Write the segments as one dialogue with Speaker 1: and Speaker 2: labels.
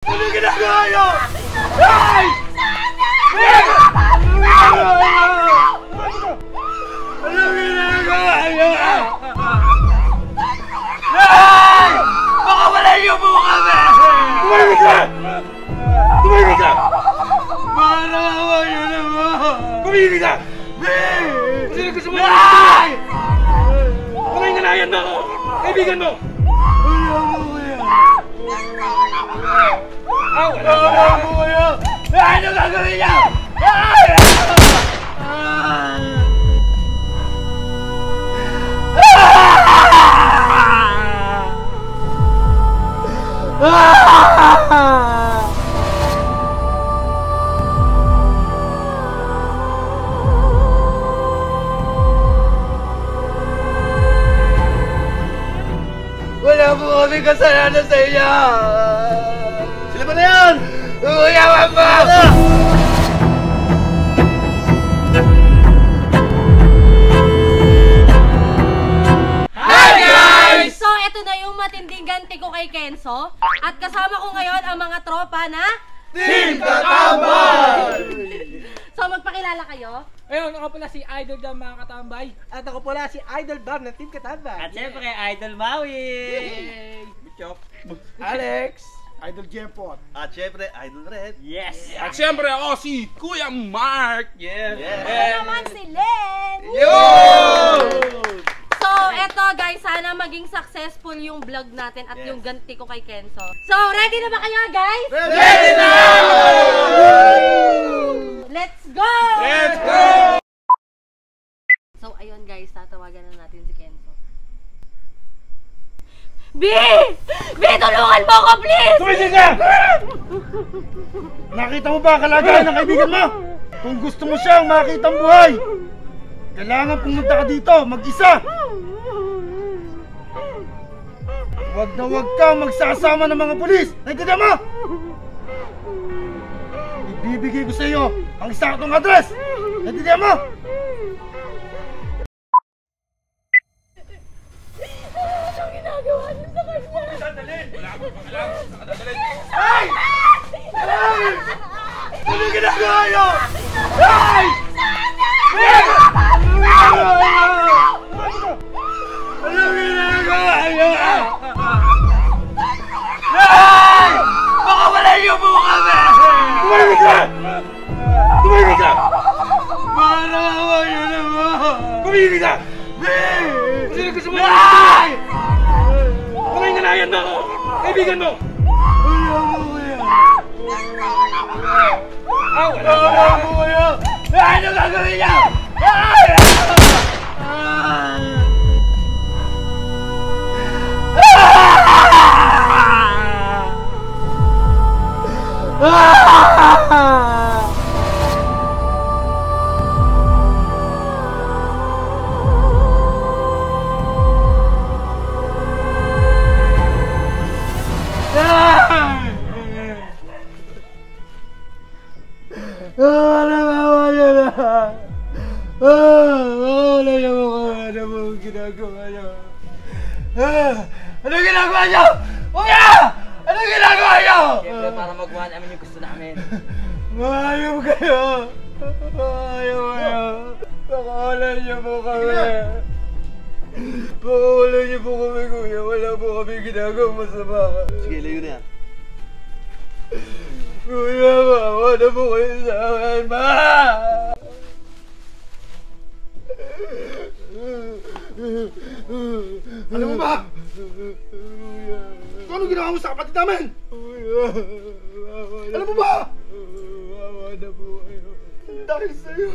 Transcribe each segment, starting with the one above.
Speaker 1: Ano ginagawa nyo? Ay! Ano ginagawa nyo? Ay! Baka wala niyo po kami! Tumahimik ka! Tumahimik ka! Baka nakawa nyo naman! Tumahimik ka! Sino gusto mo naman ito? Kamay nga na yan mo! Kaibigan mo! Wala mo kuya! Wala mo kuya! Ano gagawin niya? Wala po kami kasalanan sa iyo! Sila ba na yan? Kuya, mama!
Speaker 2: Hi guys! So, eto na yung matinding ganti ko kay Kenzo. At kasama ko ngayon ang mga tropa na
Speaker 1: Team Katambay!
Speaker 2: So, magpakilala kayo.
Speaker 3: Ayun, ako pala si Idol Dam mga katambay.
Speaker 4: At ako pala si Idol Bam ng Team Katambay.
Speaker 5: At syempre, Idol Maui!
Speaker 1: Bichok!
Speaker 4: Alex! Idol Jempot.
Speaker 1: At syempre, Idol Red!
Speaker 5: Yes!
Speaker 6: At syempre ako si Kuya Mark.
Speaker 1: Yes!
Speaker 2: Ako naman si Len!
Speaker 1: Yo!
Speaker 2: So, eto guys, sana maging successful yung vlog natin at yung ganti ko kay Kenzo. So, ready na ba kayo guys?
Speaker 1: Ready na!
Speaker 2: Let's go!
Speaker 6: Let's go!
Speaker 2: So, ayun guys, tatawagan na natin si Kenzo. B! B, tulungan mo ako, please!
Speaker 1: Tumigil ka! Nakita mo ba ang kalagayan ng kaibigan mo? Kung gusto mo siyang makita ang buhay, kailangan pumunta ka dito, mag-isa! Huwag na huwag kang magsasama ng mga pulis! Naintindihan mo? Ibibigay ko sa iyo ang saktong address! Naintindihan mo?
Speaker 2: Anong ginagawa niyo sa kanya?
Speaker 6: Sandali! Wala akong pakialam. Sandali!
Speaker 1: Ay! Ay! Ano ginagawa niyo? Ay! Ano ginagawa niyo? Ay! Baka wala niyo po kami! Tumahimik ka! Tumahimik ka! Baka nakawa niyo naman! Tumahimik ka!
Speaker 3: Sino gusto mo naman ito?
Speaker 1: Ay!
Speaker 3: Kamay nga na yan mo! Kaibigan mo!
Speaker 1: Wala mo kuya!
Speaker 3: Wala
Speaker 1: mo kuya! Ano gagawin niya? Ano ginagawa niyo? Kuya! Ano ginagawa niyo?
Speaker 5: Siyempre, para magawa namin yung gusto namin.
Speaker 1: Mahayop kayo! Mahayop kayo! Pakawalan niyo po kami! Pakawalan niyo po kami, kuya! Wala po kami ginagawa masama! Sige, layo na yan! Kuya, maawa na po kayo sa akin, ma! Alam mo ba? Ano ginawa mo sa kapatid namin? Alam mo ba? Maawa na po kayo. Dahil sa'yo.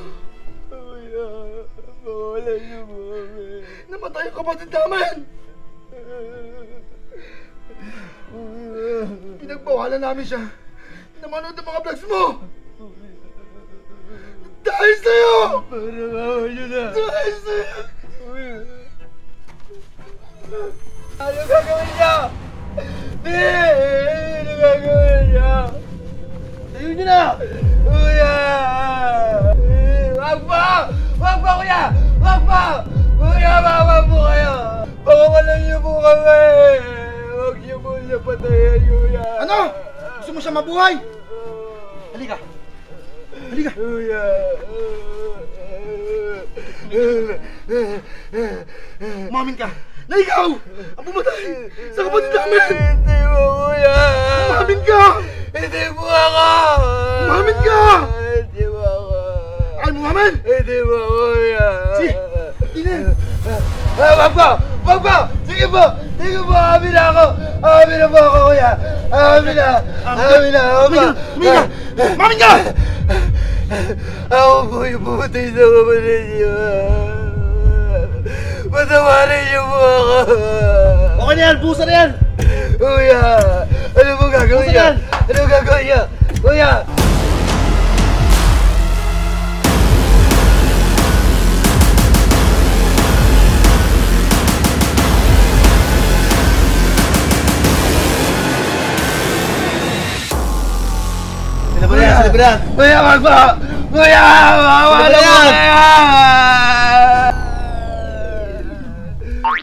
Speaker 1: Mawalan niyo po kami. Namatay ang kapatid namin! Pinagbawalan namin siya. Namanood ang mga vlogs mo! Dahil sa'yo! Parang awa niyo na! Dahil sa'yo! Ano gagawin niya? Ano gagawin niya? Tayo niyo na! Kuya! Wag pa! Wag pa, kuya! Wag pa! Kuya, mama po kayo! Pakawalan niyo po kami! Huwag niyo po siya patayin, kuya! Ano? Gusto mo siya mabuhay. Halika. Halika. Umamin ka na ikaw ang pumatay sa kapatid namin.
Speaker 3: Hindi mo, kuya.
Speaker 1: Umamin ka.
Speaker 3: Hindi mo ako.
Speaker 1: Umamin ka.
Speaker 3: Hindi mo ako.
Speaker 1: Ay mo umamin.
Speaker 3: Hindi mo, kuya.
Speaker 1: Si, ina.
Speaker 3: Wag po! Wag po! Sige po! Sige po! Amin na ako! Amin na po ako, kuya! Amin na! Amin na!
Speaker 1: Umamin ka.
Speaker 3: Ako po yung pumatay sa kapatid niyo. Patawarin niyo po ako.
Speaker 1: Okay na yan, busa na yan.
Speaker 3: Kuya! Ano mo gagawin niya? Ano gagawin niya? Kuya!
Speaker 1: Sinabaran.
Speaker 3: Kuya, wag po! Kuya! Wawala
Speaker 1: Ano ba
Speaker 3: po
Speaker 1: yan?
Speaker 3: kaya!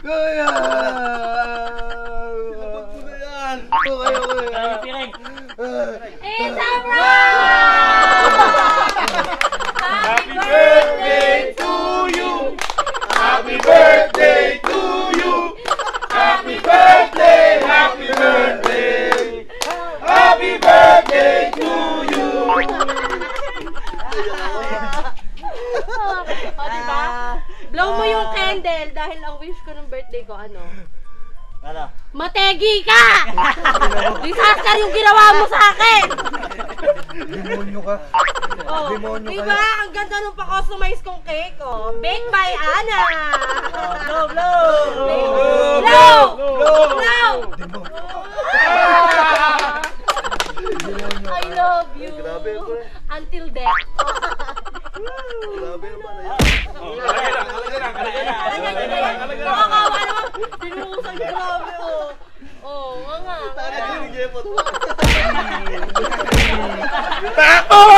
Speaker 3: Kuya!
Speaker 1: Labot mo na yan.
Speaker 3: Kuya, kuya!
Speaker 2: It's a prank! Happy birthday to you!
Speaker 6: Happy birthday to you! Happy birthday! Happy birthday! Happy birthday to you!
Speaker 2: O, diba? Blow mo yung candle dahil ang wish ko ng birthday ko, ano?
Speaker 5: Ano?
Speaker 2: Mategi ka! Disaster yung ginawa mo sa akin!
Speaker 1: Demonyo ka.
Speaker 2: Oh,
Speaker 1: Demonyo ka.
Speaker 2: diba? Ang ganda nung pa-customize kong cake, oh. Baked by Ana!
Speaker 5: Blow, blow!
Speaker 2: Blow! Blow! I love you. Until death.
Speaker 1: Grabe naman na yan.
Speaker 2: Nakakawa naman. Tinuusan ko grabe, oh. Oh, nga nga.
Speaker 1: Jepot.
Speaker 6: Tako!